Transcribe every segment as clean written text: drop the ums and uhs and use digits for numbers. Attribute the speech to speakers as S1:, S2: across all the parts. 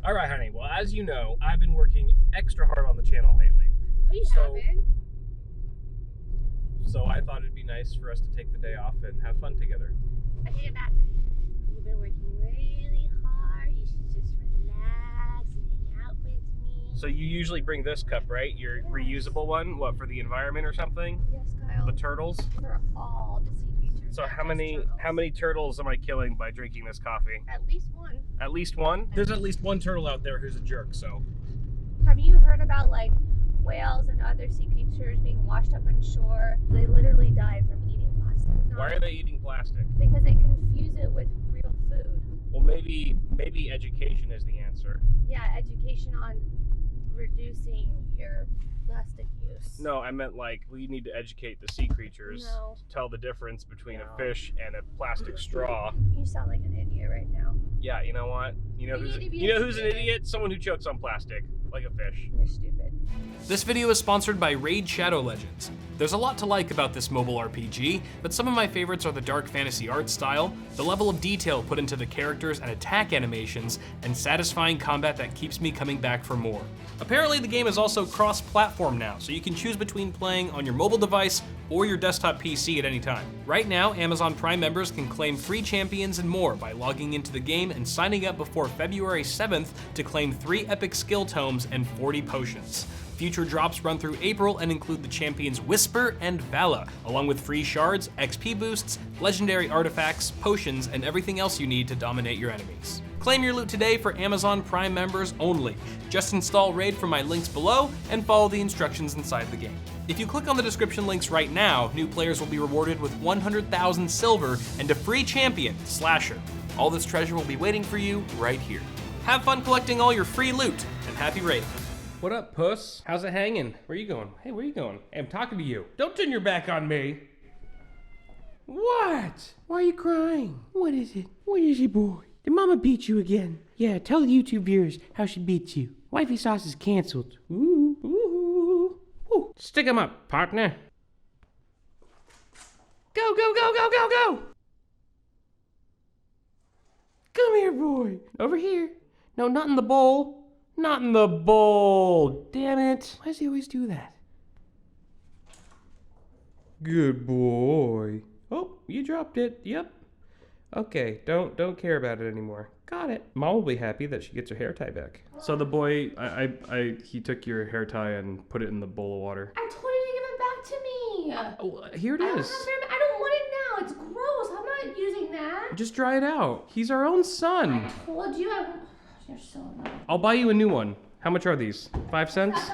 S1: All right, honey. Well, as you know, I've been working extra hard on the channel lately.
S2: Oh, you haven't?
S1: So I thought it'd be nice for us to take the day off and have fun together.
S2: I take it back. You've been working really hard. You should just relax and hang out with me.
S1: So you usually bring this cup, right? Your reusable one? What, for the environment or something?
S2: Yes, Kyle.
S1: The turtles?
S2: For all the sea creatures.
S1: So how many turtles am I killing by drinking this coffee?
S2: At least one.
S1: At least one? There's at least one turtle out there who's a jerk, so.
S2: Have you heard about like whales and other sea creatures being washed up on shore? They literally die from eating plastic.
S1: Why are they eating plastic?
S2: Because they confuse it with real food.
S1: Well, maybe education is the answer.
S2: Yeah, education on reducing your plastic use.
S1: No, I meant like we need to educate the sea creatures to tell the difference between a fish and a plastic straw.
S2: You sound like an idiot right now.
S1: Yeah, you know what? You know who's an idiot? Someone who chokes on plastic, like a fish.
S2: You're stupid.
S3: This video is sponsored by Raid Shadow Legends. There's a lot to like about this mobile RPG, but some of my favorites are the dark fantasy art style, the level of detail put into the characters and attack animations, and satisfying combat that keeps me coming back for more. Apparently the game is also cross-platform now, so you can choose between playing on your mobile device or your desktop PC at any time. Right now, Amazon Prime members can claim free champions and more by logging into the game and signing up before February 7th to claim 3 epic skill tomes and 40 potions. Future drops run through April and include the champions Whisper and Vala, along with free shards, XP boosts, legendary artifacts, potions, and everything else you need to dominate your enemies. Claim your loot today for Amazon Prime members only. Just install Raid from my links below and follow the instructions inside the game. If you click on the description links right now, new players will be rewarded with 100,000 silver and a free champion, Slasher. All this treasure will be waiting for you right here. Have fun collecting all your free loot, and happy raiding.
S1: What up, puss? How's it hanging? Where you going? Hey, where you going? Hey, I'm talking to you. Don't turn your back on me. What? Why are you crying?
S4: What is it? What is it, boy? Did Mama beat you again? Yeah, tell the YouTube viewers how she beat you. Wifeysauce is canceled. Ooh, ooh, ooh.
S1: Stick 'em up, partner.
S4: Go, go, go, go, go, go! Come here, boy. Over here. No, not in the bowl. Not in the bowl. Damn it. Why does he always do that?
S1: Good boy. Oh, you dropped it. Yep. Okay, don't care about it anymore. Got it. Mom will be happy that she gets her hair tie back. So the boy, he took your hair tie and put it in the bowl of water.
S2: I told you to give it back to me.
S1: Here it is.
S2: I don't want it now. It's gross. I'm not using that.
S1: Just dry it out. He's our own son.
S2: I told you. You're so annoying.
S1: I'll buy you a new one. How much are these? 5 cents?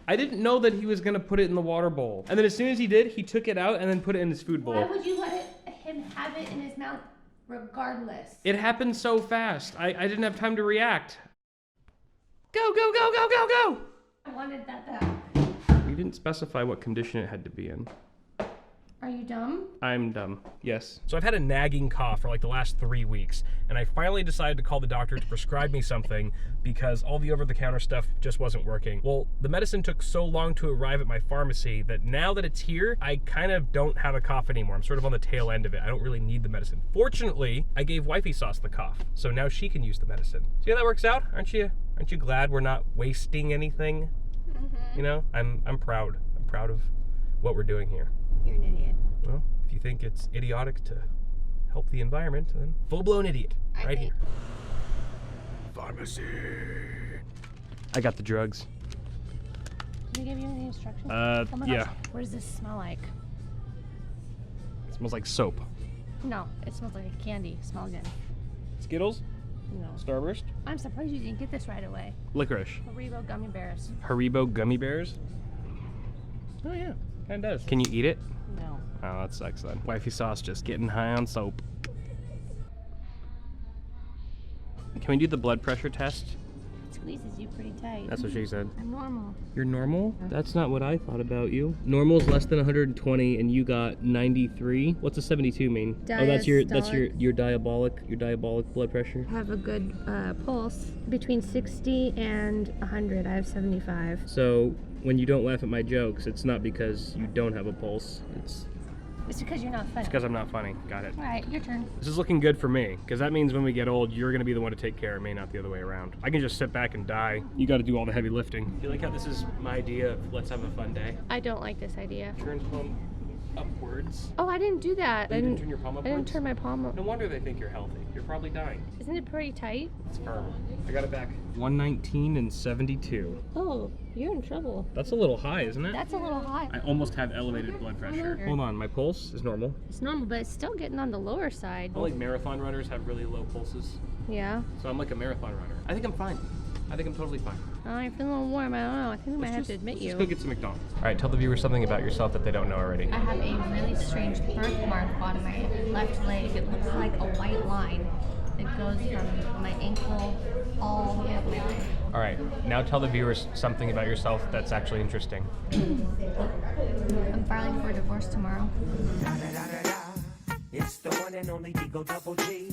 S1: I didn't know that he was gonna put it in the water bowl. And then as soon as he did, he took it out and then put it in his food bowl.
S2: Why would you let him have it in his mouth regardless?
S1: It happened so fast. I didn't have time to react. Go, go, go, go, go, go!
S2: I wanted that back.
S1: You didn't specify what condition it had to be in.
S2: Are you dumb?
S1: I'm dumb, yes. So I've had a nagging cough for like the last 3 weeks, and I finally decided to call the doctor to prescribe me something because all the over-the-counter stuff just wasn't working. Well, the medicine took so long to arrive at my pharmacy that now that it's here, I kind of don't have a cough anymore. I'm sort of on the tail end of it. I don't really need the medicine. Fortunately, I gave Wifeysauce the cough, so now she can use the medicine. See how that works out? Aren't you glad we're not wasting anything? Mm-hmm. You know, I'm proud. I'm proud of what we're doing here.
S2: You're an idiot.
S1: Well, if you think it's idiotic to help the environment, then full-blown idiot. Right here. Pharmacy. I got the drugs.
S2: Did they give you any instructions?
S1: Yeah.
S2: Gosh, what does this smell like?
S1: It smells like soap.
S2: No, it smells like a candy. Smell again.
S1: Skittles?
S2: No.
S1: Starburst?
S2: I'm surprised you didn't get this right away.
S1: Licorice.
S2: Haribo gummy bears.
S1: Haribo gummy bears? Oh yeah, kinda does. Can you eat it?
S2: No.
S1: Oh, that sucks then. Wifeysauce just getting high on soap. Can we do the blood pressure test?
S2: It squeezes you pretty tight.
S1: That's what she said.
S2: I'm normal.
S1: You're normal? That's not what I thought about you. Normal's less than 120 and you got 93. What's a 72 mean? Oh, that's your diabolic blood pressure.
S2: I have a good pulse. Between 60 and 100, I have 75.
S1: So when you don't laugh at my jokes, it's not because you don't have a pulse. It's
S2: It's because you're not funny.
S1: It's because I'm not funny. Got it.
S2: All right, your turn.
S1: This is looking good for me, because that means when we get old, you're going to be the one to take care of me, not the other way around. I can just sit back and die. You got to do all the heavy lifting. You like how this is my idea of let's have a fun day?
S2: I don't like this idea.
S1: Turn palm upwards.
S2: Oh, I didn't do that.
S1: You didn't turn your palm upwards?
S2: I didn't turn my palm up.
S1: No wonder they think you're healthy. You're probably dying.
S2: Isn't it pretty tight?
S1: It's firm. I got it back. 119 and 72.
S2: Oh, you're in trouble.
S1: That's a little high, isn't it?
S2: That's a little high.
S1: I almost have elevated blood pressure. Hold on, my pulse is normal.
S2: It's normal, but it's still getting on the lower side.
S1: All like marathon runners have really low pulses.
S2: Yeah.
S1: So I'm like a marathon runner. I think I'm fine. I think I'm totally fine.
S2: Oh, you're feeling a little warm. I don't know. I think we might have to admit you.
S1: Let's go get some McDonald's. All right, tell the viewers something about yourself that they don't know already.
S2: I have a really strange birthmark on my left leg. It looks like a white line that goes from my ankle all the way up my leg.
S1: All right, now tell the viewers something about yourself that's actually interesting.
S2: I'm filing for divorce tomorrow.
S5: It's the one and only Digo Double G.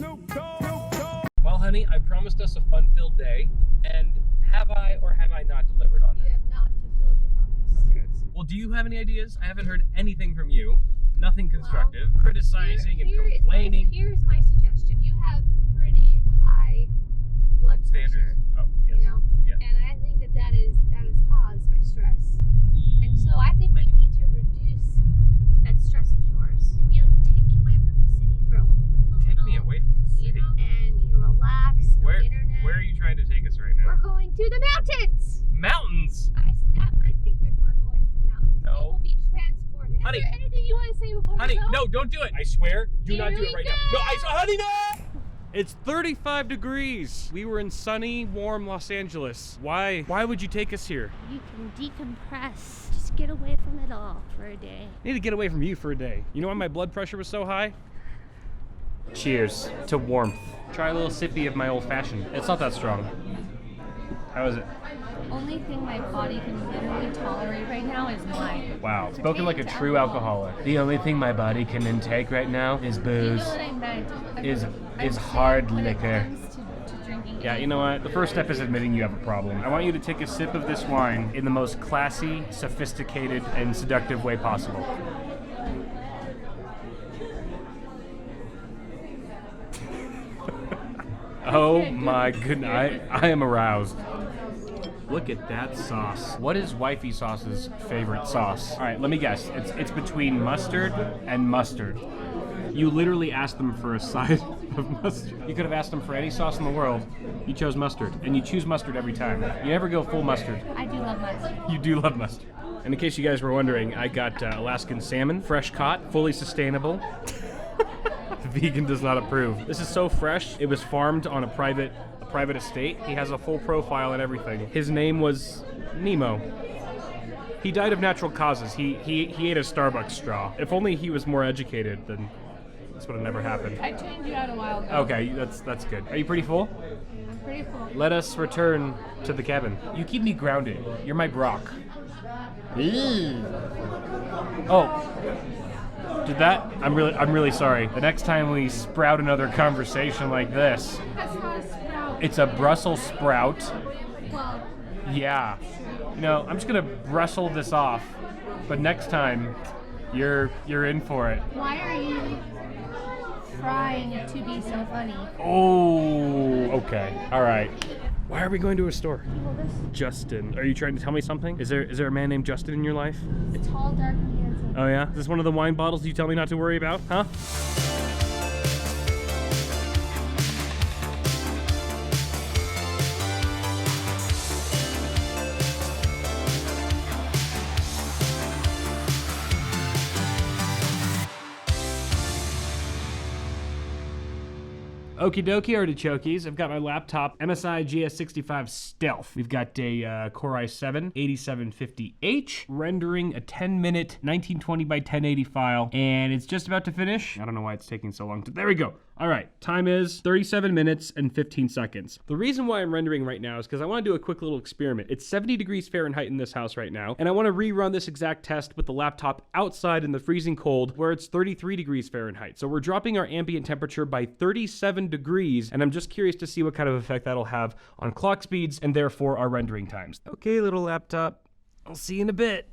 S1: Well, honey, I promised us a fun-filled day, and have I or have I not delivered on
S2: You
S1: it?
S2: have not fulfilled your promise.
S1: Okay. Well, do you have any ideas? I haven't heard anything from you. Nothing constructive. Criticizing and complaining.
S2: Here's my suggestion. You have pretty high blood pressure.
S1: Standards. Oh, yes.
S2: You know?
S1: Yes.
S2: And I think that is caused by stress. And so I think we need to reduce that stress of yours. You know, take you away from the city for a little bit.
S1: Take me away from the
S2: You
S1: city.
S2: know, and you relax. No internet.
S1: Where are you trying to take us right now?
S2: We're going to the mountains.
S1: Mountains?
S2: I snap my fingers. We're going to the mountains.
S1: No.
S2: You will be transported.
S1: Honey.
S2: Is there anything you want to say before
S1: Honey,
S2: we go?
S1: no, don't do it. I swear, do not do
S2: Here
S1: it right
S2: we
S1: now. No,
S2: go.
S1: honey, no! It's 35 degrees. We were in sunny, warm Los Angeles. Why would you take us here?
S2: You can decompress. Just get away from it all for a day.
S1: I need to get away from you for a day. You know why my blood pressure was so high? Cheers to warmth. Try a little sippy of my old fashioned. It's not that strong. How is it?
S2: Only thing my body can literally tolerate right now is wine.
S1: Wow, spoken like a true alcoholic. The only thing my body can intake right now is
S2: You
S1: booze.
S2: know what I meant.
S1: Is hard
S2: when it
S1: liquor.
S2: comes to drinking.
S1: Yeah, you know what? The first step is admitting you have a problem. I want you to take a sip of this wine in the most classy, sophisticated, and seductive way possible. Oh my goodness, I am aroused. Look at that sauce. What is Wifeysauce's favorite sauce? All right, let me guess. It's between mustard and mustard. You literally asked them for a side of mustard. You could have asked them for any sauce in the world. You chose mustard, and you choose mustard every time. You never go full mustard.
S2: I do love mustard.
S1: You do love mustard. And in case you guys were wondering, I got Alaskan salmon, fresh caught, fully sustainable. Vegan does not approve. This is so fresh. It was farmed on a private estate. He has a full profile and everything. His name was Nemo. He died of natural causes. He ate a Starbucks straw. If only he was more educated, then this would have never happened.
S2: I tuned you out a while ago.
S1: Okay, that's good. Are you pretty full?
S2: I'm pretty full.
S1: Let us return to the cabin. You keep me grounded. You're my Brock. Oh. Did that? I'm really sorry. The next time we sprout another conversation like this,
S2: That's not a sprout.
S1: it's a Brussels sprout.
S2: Well,
S1: Yeah. You know, I'm just gonna Brussels this off, but next time, you're in for it.
S2: why are you trying to be so funny?
S1: Oh, okay. All right. Why are we going to a store?
S2: Well, this
S1: Justin. Are you trying to tell me something? Is there a man named Justin in your life?
S2: tall, dark, and handsome.
S1: Oh yeah? Is this one of the wine bottles you tell me not to worry about? Huh? Okie dokie artichokes. I've got my laptop, MSI GS65 Stealth. We've got a Core i7 8750H, rendering a 10-minute 1920 by 1080 file, and it's just about to finish. I don't know why it's taking so long. There we go. All right, time is 37 minutes and 15 seconds. The reason why I'm rendering right now is because I want to do a quick little experiment. It's 70 degrees Fahrenheit in this house right now, and I want to rerun this exact test with the laptop outside in the freezing cold where it's 33 degrees Fahrenheit. So we're dropping our ambient temperature by 37 degrees, and I'm just curious to see what kind of effect that'll have on clock speeds and therefore our rendering times. Okay, little laptop, I'll see you in a bit.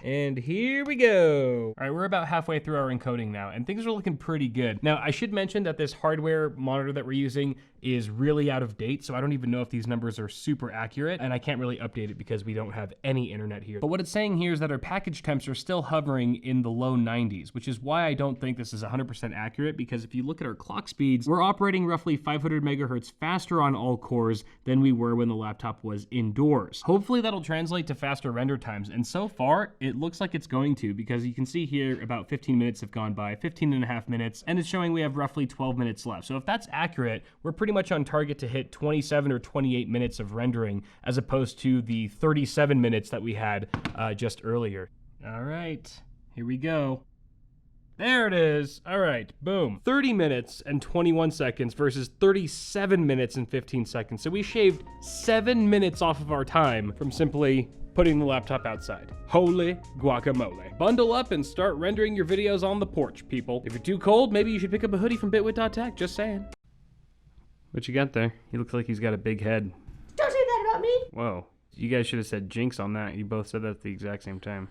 S1: And here we go. All right, we're about halfway through our encoding now, and things are looking pretty good. Now, I should mention that this hardware monitor that we're using is really out of date, so I don't even know if these numbers are super accurate, and I can't really update it because we don't have any internet here. But what it's saying here is that our package temps are still hovering in the low 90s, which is why I don't think this is 100% accurate, because if you look at our clock speeds, we're operating roughly 500 megahertz faster on all cores than we were when the laptop was indoors. Hopefully that'll translate to faster render times, and so far, it looks like it's going to, because you can see here about 15 minutes have gone by, 15 and a half minutes, and it's showing we have roughly 12 minutes left. So if that's accurate, we're pretty much on target to hit 27 or 28 minutes of rendering, as opposed to the 37 minutes that we had just earlier. All right, here we go. There it is. All right, boom. 30 minutes and 21 seconds versus 37 minutes and 15 seconds. So we shaved 7 minutes off of our time from simply putting the laptop outside. Holy guacamole. Bundle up and start rendering your videos on the porch, people. If you're too cold, maybe you should pick up a hoodie from Bitwit.tech, just saying. What you got there? He looks like he's got a big head.
S2: Don't say that about me.
S1: Whoa. You guys should have said jinx on that. You both said that at the exact same time.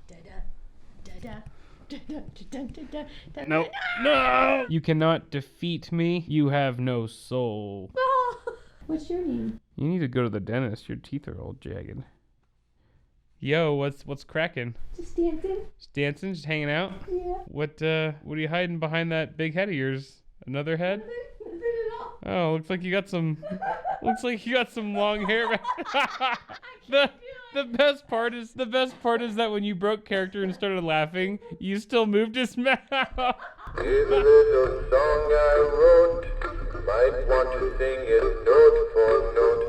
S1: No. No! You cannot defeat me. You have no soul.
S2: What's your name?
S1: You need to go to the dentist. Your teeth are all jagged. Yo, what's cracking?
S2: Just dancing.
S1: Just dancing? Just hanging out?
S2: Yeah.
S1: What are you hiding behind that big head of yours? Another head?
S2: Nothing at all.
S1: Oh, looks like you got some long hair. The best part is that when you broke character and started laughing, you still moved his mouth.
S6: Here's a little song I wrote. Might want to sing it note for note.